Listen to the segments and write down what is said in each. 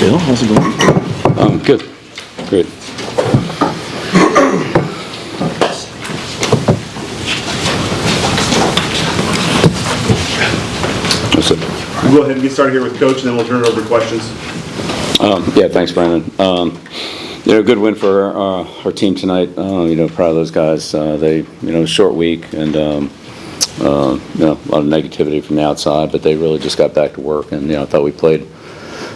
Bill, how's it going? Good. Great. That's it. We'll go ahead and get started here with Coach, and then we'll turn it over to questions. Yeah, thanks, Brandon. Good win for our team tonight. Proud of those guys. They, short week and, a lot of negativity from the outside, but they really just got back to work, and, I thought we played,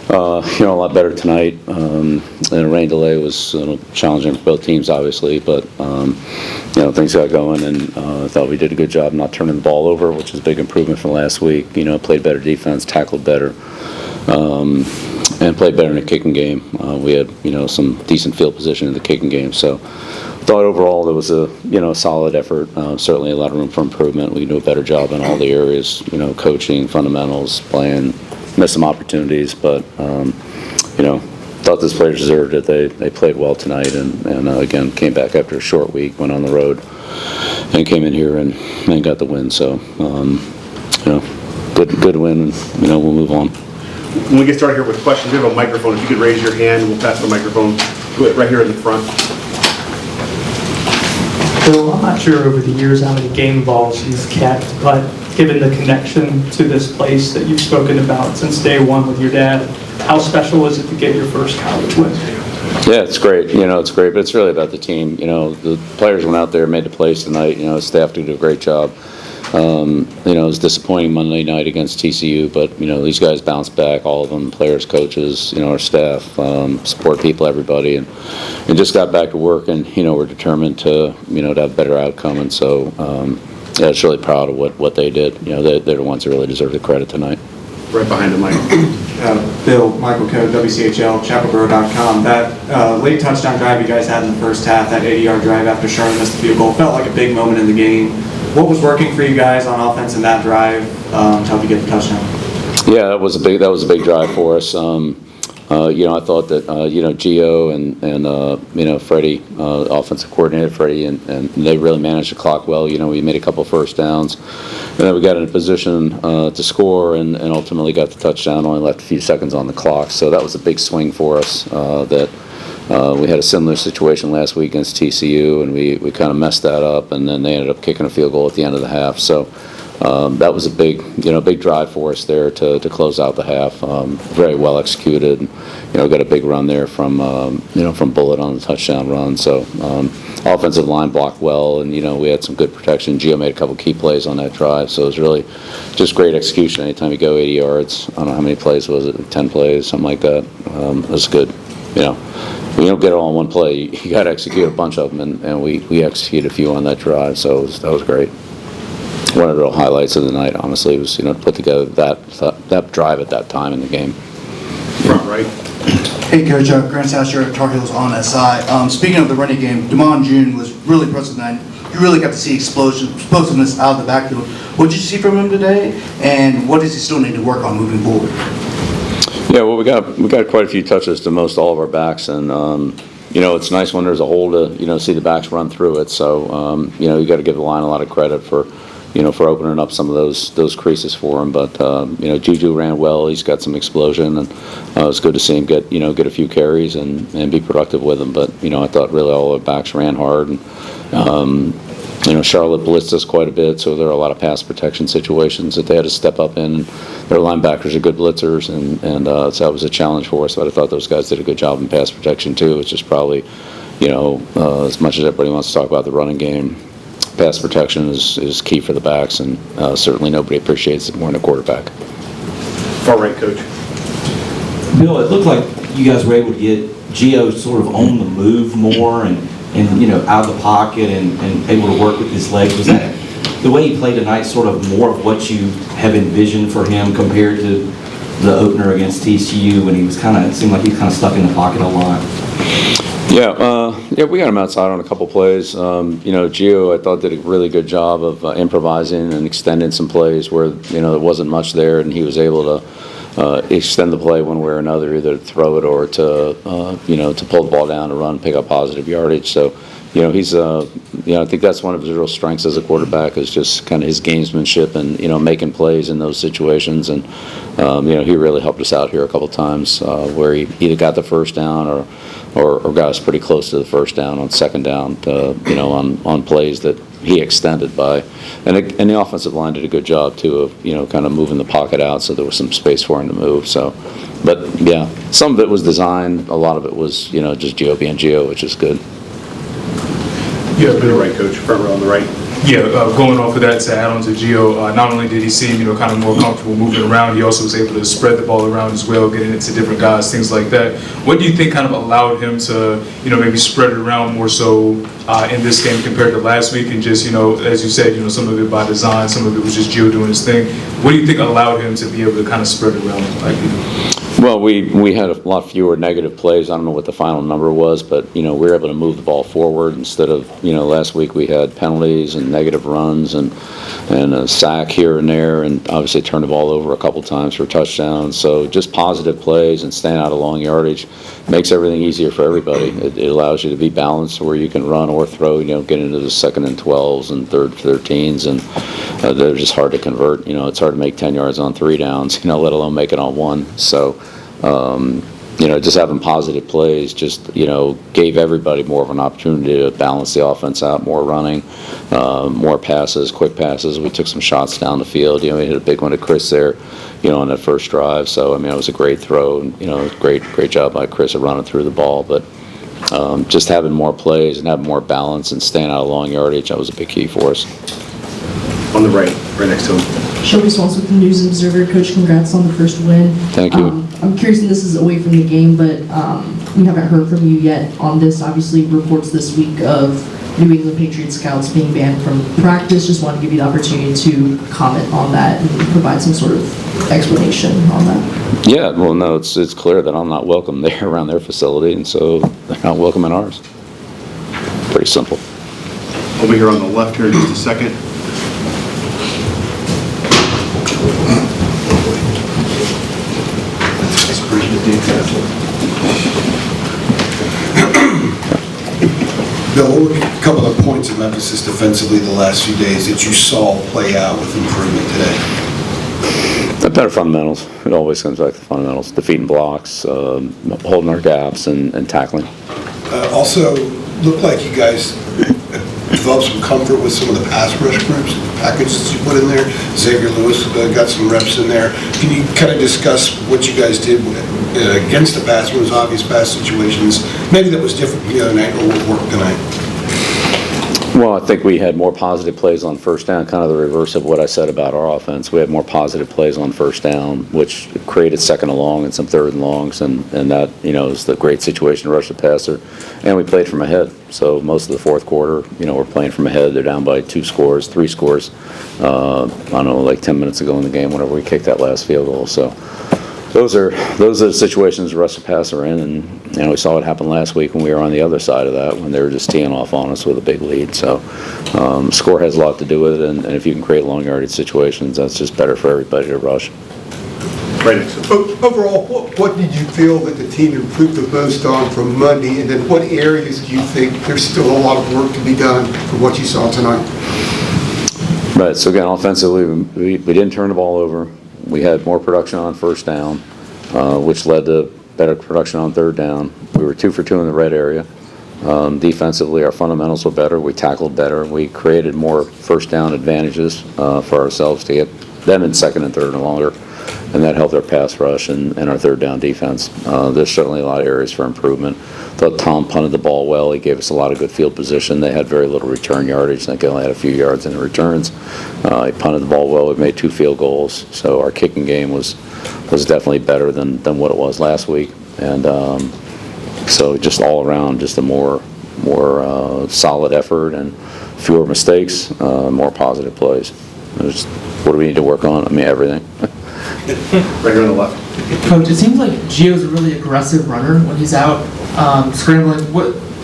a lot better tonight. And a rain delay was challenging for both teams, obviously, but, things got going, and I thought we did a good job not turning the ball over, which is a big improvement from last week. Played better defense, tackled better. And played better in the kicking game. We had, some decent field position in the kicking game. So, thought overall there was a, solid effort. Certainly a lot of room for improvement. We can do a better job in all the areas. Coaching, fundamentals, playing. Missed some opportunities, but thought those players deserved it. They played well tonight, and again came back after a short week. Went on the road, and came in here and got the win. So, good win. And, we'll move on. When we get started here with questions, we have a microphone. If you could raise your hand, we'll pass the microphone right here in the front. Bill, I'm not sure over the years how many game balls you've kept, but given the connection to this place that you've spoken about since day one with your dad, how special was it to get your first college win? Yeah, it's great. It's great, but it's really about the team. The players went out there, made the plays tonight. Staff did a great job. It was disappointing Monday night against TCU, but, these guys bounced back, all of them, players, coaches, our staff, support people, everybody, and just got back to work, and, we're determined to, to have a better outcome, and so, yeah, it's really proud of what they did. They're the ones that really deserve the credit tonight. Right behind the mic. Bill, Michael Coe, WCHL, chapelboro.com. That late touchdown drive you guys had in the first half, that 80-yard drive after Charlotte missed the field goal, felt like a big moment in the game. What was working for you guys on offense in that drive to help you get the touchdown? Yeah, that was a big drive for us. I thought that Gio and Freddie, offensive coordinator Freddie, and they really managed the clock well. We made a couple first downs, and then we got in a position to score, and ultimately got the touchdown. Only left a few seconds on the clock, so that was a big swing for us. We had a similar situation last week against TCU, and we kind of messed that up, and then they ended up kicking a field goal at the end of the half. So that was a big drive for us there to close out the half. Very well executed. Got a big run there from Bullitt on the touchdown run. So offensive line blocked well, and we had some good protection. Gio made a couple key plays on that drive, so it was really just great execution. Anytime you go 80 yards, I don't know how many plays was it, 10 plays, something like that. It was good. You don't get it all in one play. You got to execute a bunch of them, and we executed a few on that drive, so that was great. One of the real highlights of the night, honestly, was to put together that drive at that time in the game. Front right. Hey, Coach, Grant Sasser, Tar Heels on SI. Speaking of the running game, Damon June was really impressive tonight. You really got to see explosiveness out of the backfield. What did you see from him today, and what does he still need to work on moving forward? Yeah, well, we got quite a few touches to most all of our backs, and it's nice when there's a hole to see the backs run through it. So you got to give the line a lot of credit for opening up some of those creases for him. But Juju ran well. He's got some explosion, and it was good to see him get a few carries and be productive with them. But I thought really all our backs ran hard, and Charlotte blitzed us quite a bit, so there were a lot of pass protection situations that they had to step up in. Their linebackers are good blitzers, and so that was a challenge for us. But I thought those guys did a good job in pass protection too. It's just probably, as much as everybody wants to talk about the running game, pass protection is key for the backs, and certainly nobody appreciates it more than a quarterback. Far right, Coach. Bill, it looked like you guys were able to get Gio sort of on the move more and out of the pocket and able to work with his legs. Was that the way he played tonight sort of more of what you have envisioned for him compared to the opener against TCU when it seemed like he was kind of stuck in the pocket a lot? Yeah, we got him outside on a couple plays. Gio, I thought, did a really good job of improvising and extending some plays where there wasn't much there, and he was able to extend the play one way or another, either to throw it or to to pull the ball down and run, pick up positive yardage. So he's, I think that's one of his real strengths as a quarterback is just kind of his gamesmanship and, making plays in those situations. And, he really helped us out here a couple times where he either got the first down or got us pretty close to the first down on second down, on plays that he extended by. And the offensive line did a good job, too, of, kind of moving the pocket out so there was some space for him to move. So, but, yeah, some of it was design. A lot of it was, just Gio being Gio, which is good. Yeah, Bill. Right, coach, front row on the right. Yeah, going off of that to add on to Gio, not only did he seem, kind of more comfortable moving around, he also was able to spread the ball around as well, getting it to different guys, things like that. What do you think kind of allowed him to, maybe spread it around more so in this game compared to last week? And just, as you said, some of it by design, some of it was just Gio doing his thing. What do you think allowed him to be able to kind of spread it around like he did? Well, we had a lot fewer negative plays. I don't know what the final number was, but, we were able to move the ball forward instead of, last week we had penalties and negative runs and a sack here and there, and obviously turned the ball over a couple times for touchdowns. So just positive plays and staying out of long yardage makes everything easier for everybody. It allows you to be balanced where you can run or throw, get into the 2nd and 12s and 3rd 13s, and they're just hard to convert. It's hard to make 10 yards on 3 downs, let alone make it on 1. So, just having positive plays just, gave everybody more of an opportunity to balance the offense out, more running, more passes, quick passes. We took some shots down the field. We hit a big one to Chris there, on that first drive. So, it was a great throw, and, great job by Chris of running through the ball. But just having more plays and having more balance and staying out of long yardage, that was a big key for us. On the right next to him. Shelby Swans with the News Observer. Coach, congrats on the first win. Thank you. I'm curious, and this is away from the game, but we haven't heard from you yet on this. Obviously, reports this week of New England Patriots scouts being banned from practice. Just want to give you the opportunity to comment on that and provide some sort of explanation on that. Yeah, well, no, it's clear that I'm not welcome there around their facility, and so they're not welcome in ours. Pretty simple. Over here on the left here in just a second. Bill, what were a couple of points of emphasis defensively the last few days that you saw play out with improvement today? The better fundamentals. It always comes back to fundamentals. Defeating blocks, holding our gaps, and tackling. Also, looked like you guys developed some comfort with some of the pass rush groups, packages you put in there. Xavier Lewis got some reps in there. Can you kind of discuss what you guys did against the pass, when it was obvious pass situations, maybe that was different from the other night, or what worked tonight? Well, I think we had more positive plays on first down, kind of the reverse of what I said about our offense. We had more positive plays on first down, which created 2nd and long and some 3rd and longs, and that, is the great situation to rush the passer. And we played from ahead. So most of the fourth quarter, we're playing from ahead. They're down by 2 scores, 3 scores. I don't know, like 10 minutes ago in the game, whenever we kicked that last field goal. So those are the situations the rush the passer in, and we saw what happened last week when we were on the other side of that, when they were just teeing off on us with a big lead. So score has a lot to do with it, and if you can create long yardage situations, that's just better for everybody to rush. Right next to him. Overall, what did you feel that the team improved the most on from Monday, and then what areas do you think there's still a lot of work to be done from what you saw tonight? Right, so again, offensively, we didn't turn the ball over. We had more production on first down, which led to better production on 3rd down. We were 2 for 2 in the red area. Defensively, our fundamentals were better. We tackled better. We created more first down advantages for ourselves to get them in 2nd and 3rd and longer, and that helped our pass rush and our 3rd down defense. There's certainly a lot of areas for improvement. Thought Tom punted the ball well. He gave us a lot of good field position. They had very little return yardage. I think they only had a few yards in the returns. He punted the ball well. We made 2 field goals. So our kicking game was definitely better than what it was last week. And so just all around, just a more solid effort and fewer mistakes, more positive plays. What do we need to work on? I mean, everything. Right here on the left. Coach, it seems like Gio's a really aggressive runner when he's out scrambling.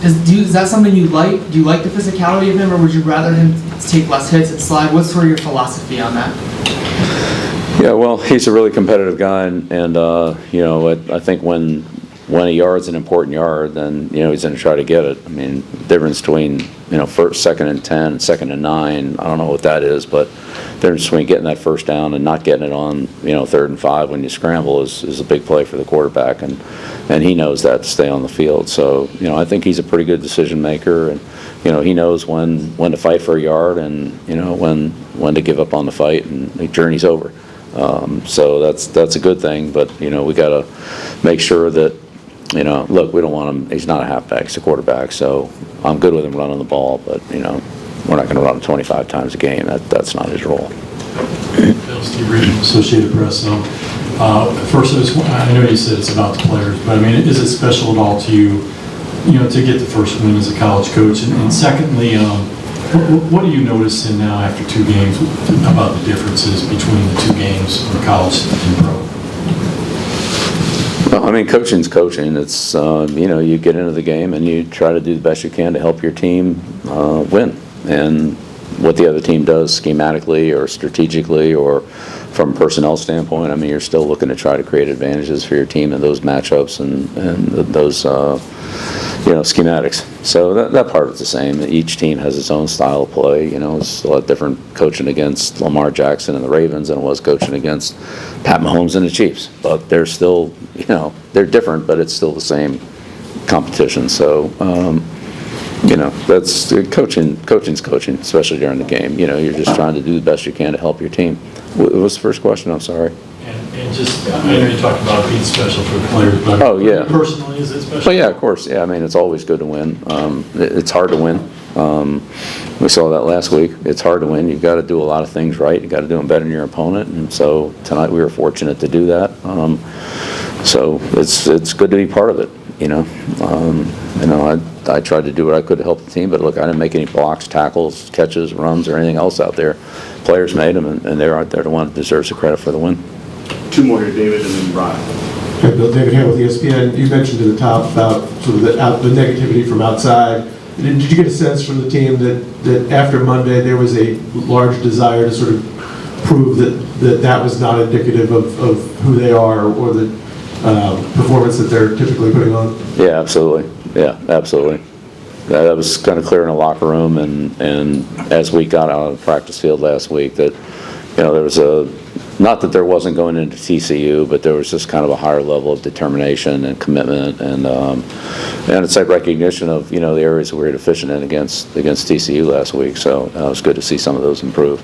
Is that something you like? Do you like the physicality of him, or would you rather him take less hits and slide? What's sort of your philosophy on that? Yeah, well, he's a really competitive guy, and I think when when a yard's an important yard, then, he's going to try to get it. I mean, difference between, first, 2nd and 10, 2nd and 9, I don't know what that is, but the difference between getting that first down and not getting it on, 3rd and 5 when you scramble is a big play for the quarterback, and he knows that to stay on the field. So, I think he's a pretty good decision maker, and, he knows when to fight for a yard and, when to give up on the fight, and the journey's over. So that's a good thing, but, we got to make sure that, look, we don't want him, he's not a halfback, he's a quarterback, so I'm good with him running the ball, but, we're not going to run him 25 times a game. That's not his role. Bill, Steve Reed, Associated Press. First, I know you said it's about the players, but I mean, is it special at all to you, to get the first win as a college coach? And secondly, what are you noticing now after 2 games about the differences between the 2 games from college and pro? Well, I mean, coaching's coaching. It's, you get into the game and you try to do the best you can to help your team win. And what the other team does schematically or strategically or from a personnel standpoint, I mean, you're still looking to try to create advantages for your team in those matchups and those, schematics. So that part is the same. Each team has its own style of play. It's a lot different coaching against Lamar Jackson and the Ravens than it was coaching against Pat Mahomes and the Chiefs. But they're still, they're different, but it's still the same competition. So, that's coaching's coaching, especially during the game. You're just trying to do the best you can to help your team. What was the first question? I'm sorry. And just, I know you talked about being special for the players, but Oh, yeah. personally, is it special? Well, yeah, of course. Yeah, I mean, it's always good to win. It's hard to win. We saw that last week. It's hard to win. You've got to do a lot of things right. You've got to do them better than your opponent. And so tonight we were fortunate to do that. So it's good to be part of it. I tried to do what I could to help the team, but look, I didn't make any blocks, tackles, catches, runs, or anything else out there. Players made them, and they're out there the one that deserves the credit for the win. 2 more here, David, and then Brian. Okay, Bill, David Hale with ESPN. You mentioned at the top about sort of the negativity from outside. Did you get a sense from the team that after Monday there was a large desire to sort of prove that was not indicative of who they are or the performance that they're typically putting on? Yeah, absolutely. Yeah, absolutely. That was kind of clear in the locker room, and as we got out of the practice field last week, that there was not that there wasn't going into TCU, but there was just kind of a higher level of determination and commitment, and it's like recognition of the areas we were deficient in against TCU last week. So it was good to see some of those improve.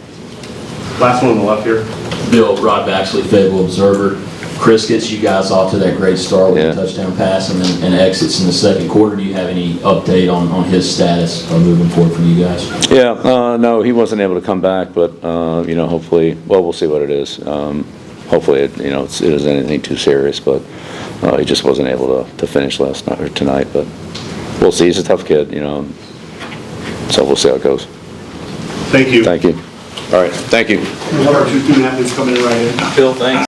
Last one on the left here. Bill, Rod Baxley, Fayetteville Observer. Chris gets you guys off to that great start with a touchdown pass and exits in the second quarter. Do you have any update on his status moving forward for you guys? Yeah, no, he wasn't able to come back, but hopefully, well, we'll see what it is. Hopefully, it isn't anything too serious, but he just wasn't able to finish last night or tonight. But we'll see. He's a tough kid, so we'll see how it goes. Thank you. Thank you. All right, thank you. Our 2 student athletes coming in right in. Bill, thanks.